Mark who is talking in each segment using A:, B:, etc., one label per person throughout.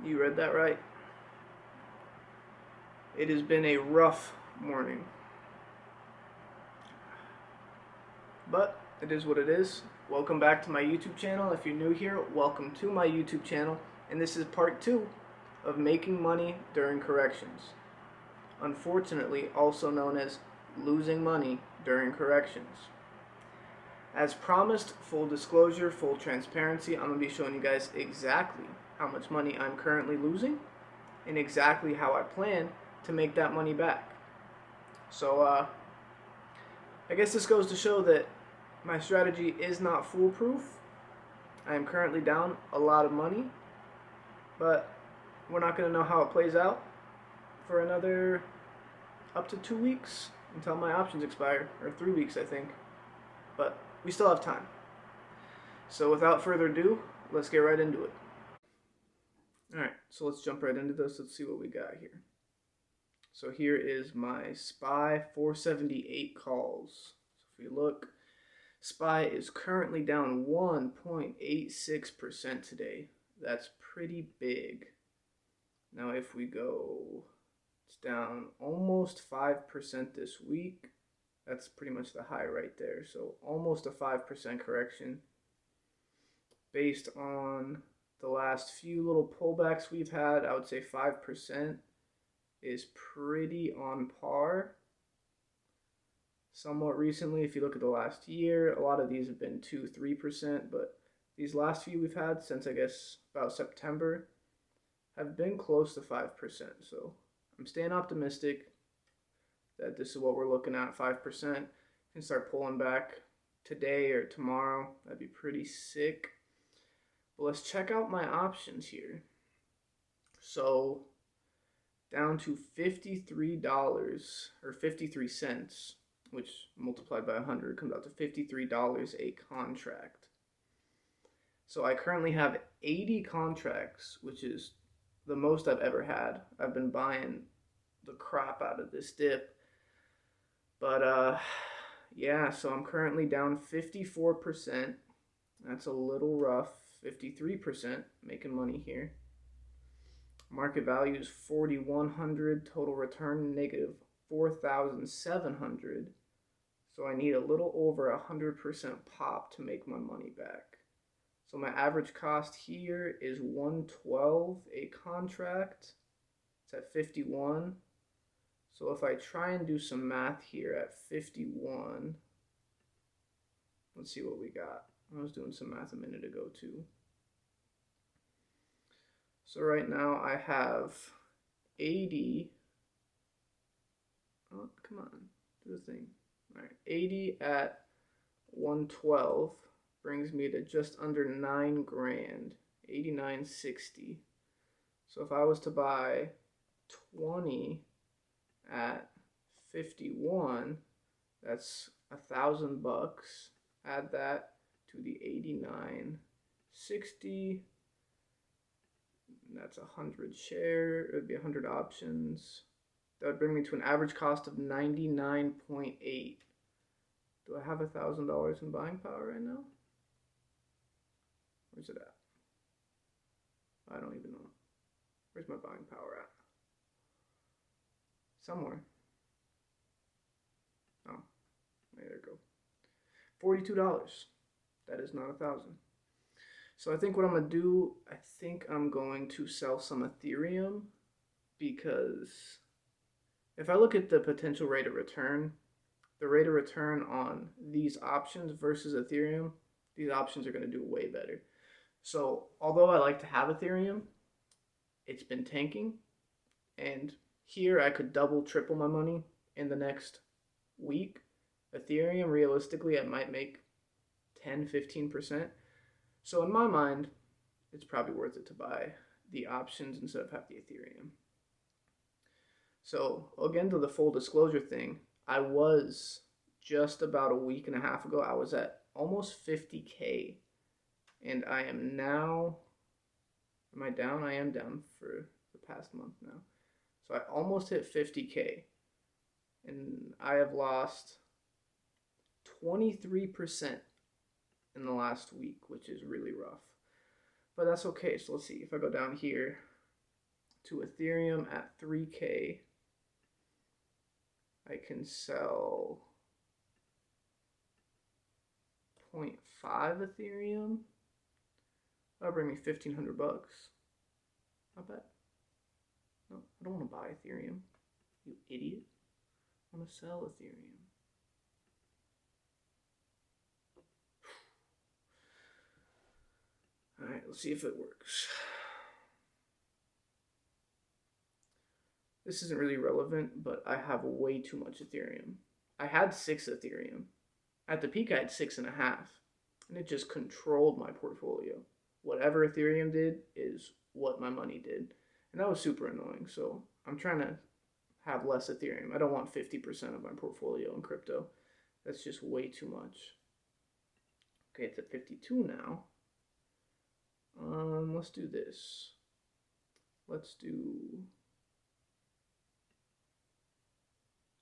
A: You read that right. It has been a rough morning, but it is what it is. Welcome back to my YouTube channel. If you're new here, welcome to my YouTube channel, and this is part 2 of making money during corrections. Unfortunately, also known as losing money during corrections. As promised, full disclosure, full transparency, I'm going to be showing you guys exactly how much money I'm currently losing and exactly how I plan to make that money back. So, I guess this goes to show that my strategy is not foolproof. I am currently down a lot of money, but we're not going to know how it plays out for another up to 2 weeks until my options expire, or 3 weeks I think, but we still have time. So without further ado, let's get right into it. Alright, so let's jump right into this. Let's see what we got here. So here is my SPY 478 calls. So if we look, SPY is currently down 1.86% today. That's pretty big. Now if we go, it's down almost 5% this week. That's pretty much the high right there. So almost a 5% correction. Based on the last few little pullbacks we've had, I would say 5% is pretty on par. Somewhat recently, if you look at the last year, a lot of these have been 2-3%, but these last few we've had since I guess about September have been close to 5%. So I'm staying optimistic that this is what we're looking at, 5%, and start pulling back today or tomorrow. That'd be pretty sick. But let's check out my options here. So down to $53 or 53 cents, which multiplied by 100 comes out to $53 a contract. So I currently have 80 contracts, which is the most I've ever had. I've been buying the crap out of this dip. But yeah, so I'm currently down 54%. That's a little rough. 53% making money here. Market value is 4,100. Total return negative 4,700. So I need a little over 100% pop to make my money back. So my average cost here is 112 a contract. It's at 51. So if I try and do some math here at 51, let's see what we got. I was doing some math a minute ago too. So right now I have 80. Oh, come on, do the thing. All right, 80 at 112 brings me to just under 9 grand, 89.60. So if I was to buy 20 at 51, that's $1,000. Add that to the 89.60. That's 100 share. It would be 100 options. That would bring me to an average cost of 99.8. Do I have $1,000 in buying power right now? Where's it at? I don't even know. Where's my buying power at? Somewhere. Oh, there we go. $42. That is not 1,000. So I think what I'm going to do, I think I'm going to sell some Ethereum, because if I look at the potential rate of return, the rate of return on these options versus Ethereum, these options are going to do way better. So although I like to have Ethereum, it's been tanking, and here I could double, triple my money in the next week. Ethereum, realistically, I might make 10-15%. So in my mind, it's probably worth it to buy the options instead of have the Ethereum. So again, to the full disclosure thing, I was just about a week and a half ago, I was at almost 50K. And I am now, am I down? I am down for the past month now. So I almost hit 50K. And I have lost 23% in the last week, which is really rough. But that's okay. So let's see. If I go down here, to Ethereum at 3K, I can sell 0.5 Ethereum. That'll bring me 1,500 bucks. Not bad. No, I don't want to buy Ethereum. You idiot. I want to sell Ethereum. Alright, let's see if it works. This isn't really relevant, but I have way too much Ethereum. I had 6 Ethereum. At the peak, I had 6.5. And it just controlled my portfolio. Whatever Ethereum did is what my money did. And that was super annoying. So I'm trying to have less Ethereum. I don't want 50% of my portfolio in crypto. That's just way too much. Okay, it's at 52 now. Let's do this.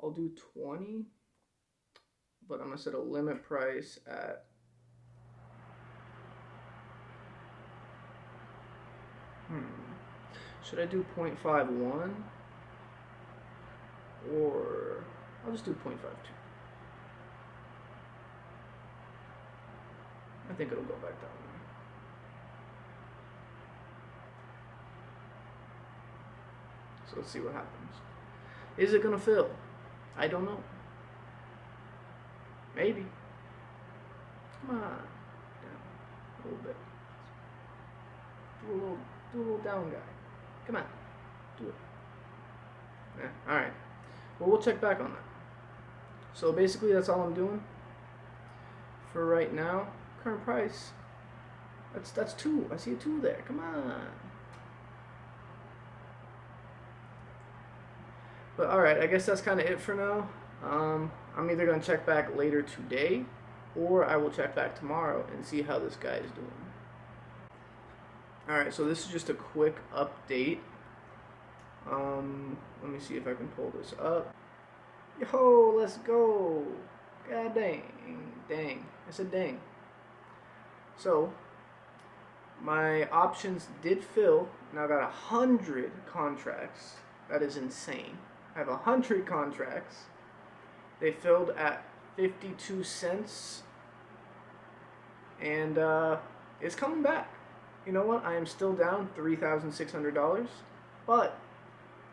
A: I'll do 20, but I'm gonna set a limit price at should I do 0.51 or I'll just do 0.52. I think it'll go back down there. So let's see what happens. Is it gonna fill? I don't know. Maybe. Come on. Down a little bit. Do a little down guy. Come on. Do it. Yeah, alright. Well, we'll check back on that. So basically that's all I'm doing for right now. Current price. That's 2. I see a 2 there. Come on. But alright, I guess that's kind of it for now. I'm either going to check back later today, or I will check back tomorrow and see how this guy is doing. Alright, so this is just a quick update. Let me see if I can pull this up. Yo, let's go. God dang. Dang. I said dang. So, my options did fill. Now I got 100 contracts. That is insane. I have 100 contracts. They filled at 52 cents. And it's coming back. You know what? I am still down $3,600. But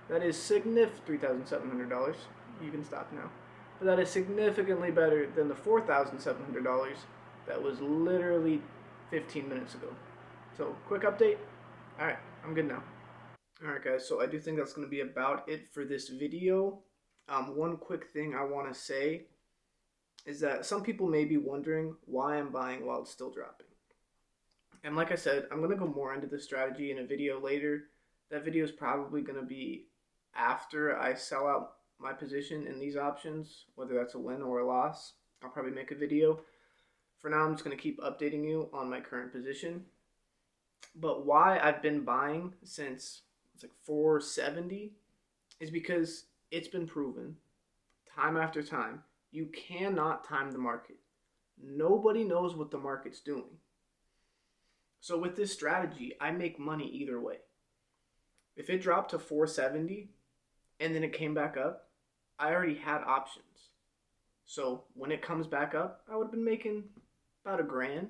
A: that is $3,700. You can stop now. But that is significantly better than the $4,700 that was literally 15 minutes ago. So, quick update. Alright, I'm good now. Alright guys, so I do think that's going to be about it for this video. One quick thing I want to say is that some people may be wondering why I'm buying while it's still dropping. And like I said, I'm going to go more into this strategy in a video later. That video is probably going to be after I sell out my position in these options, whether that's a win or a loss. I'll probably make a video. For now, I'm just going to keep updating you on my current position. But why I've been buying since it's like 470 is because it's been proven time after time you cannot time the market. Nobody knows what the market's doing. So with this strategy, I make money either way. If it dropped to 470 and then it came back up, I already had options. So when it comes back up, I would have been making about $1,000.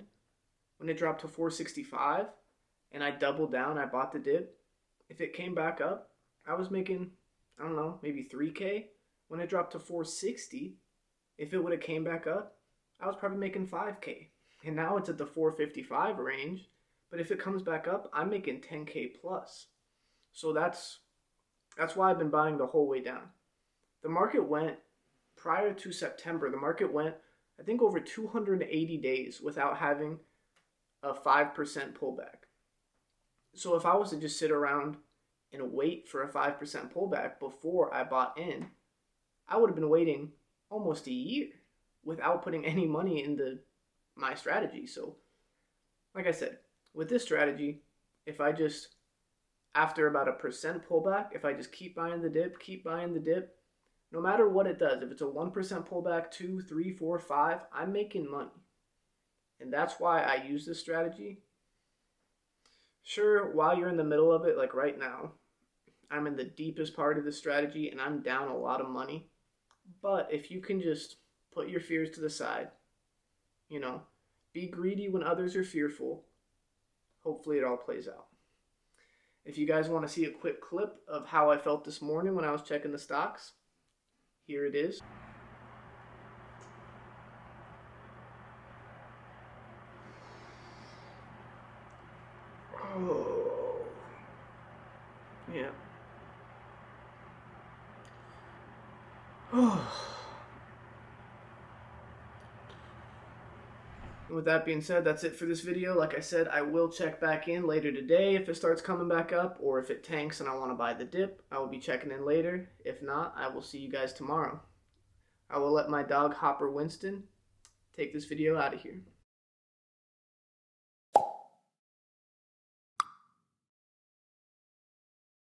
A: When it dropped to 465 and I doubled down, I bought the dip. If it came back up, I was making, I don't know, maybe $3K. When it dropped to 460, if it would have came back up, I was probably making $5K. And now it's at the 455 range. But if it comes back up, I'm making $10K plus. So that's why I've been buying the whole way down. The market went, prior to September, the market went, I think, over 280 days without having a 5% pullback. So if I was to just sit around and wait for a 5% pullback before I bought in, I would have been waiting almost a year without putting any money into my strategy. So, like I said, with this strategy, if I just, after about a percent pullback, if I just keep buying the dip, no matter what it does, if it's a 1% pullback, 2, 3, 4, 5, I'm making money. And that's why I use this strategy. Sure, while you're in the middle of it, like right now, I'm in the deepest part of the strategy and I'm down a lot of money. But if you can just put your fears to the side, you know, be greedy when others are fearful, hopefully it all plays out. If you guys want to see a quick clip of how I felt this morning when I was checking the stocks, here it is. Oh, yeah. Oh. With that being said, that's it for this video. Like I said, I will check back in later today if it starts coming back up, or if it tanks and I want to buy the dip, I will be checking in later. If not, I will see you guys tomorrow. I will let my dog Hopper Winston take this video out of here.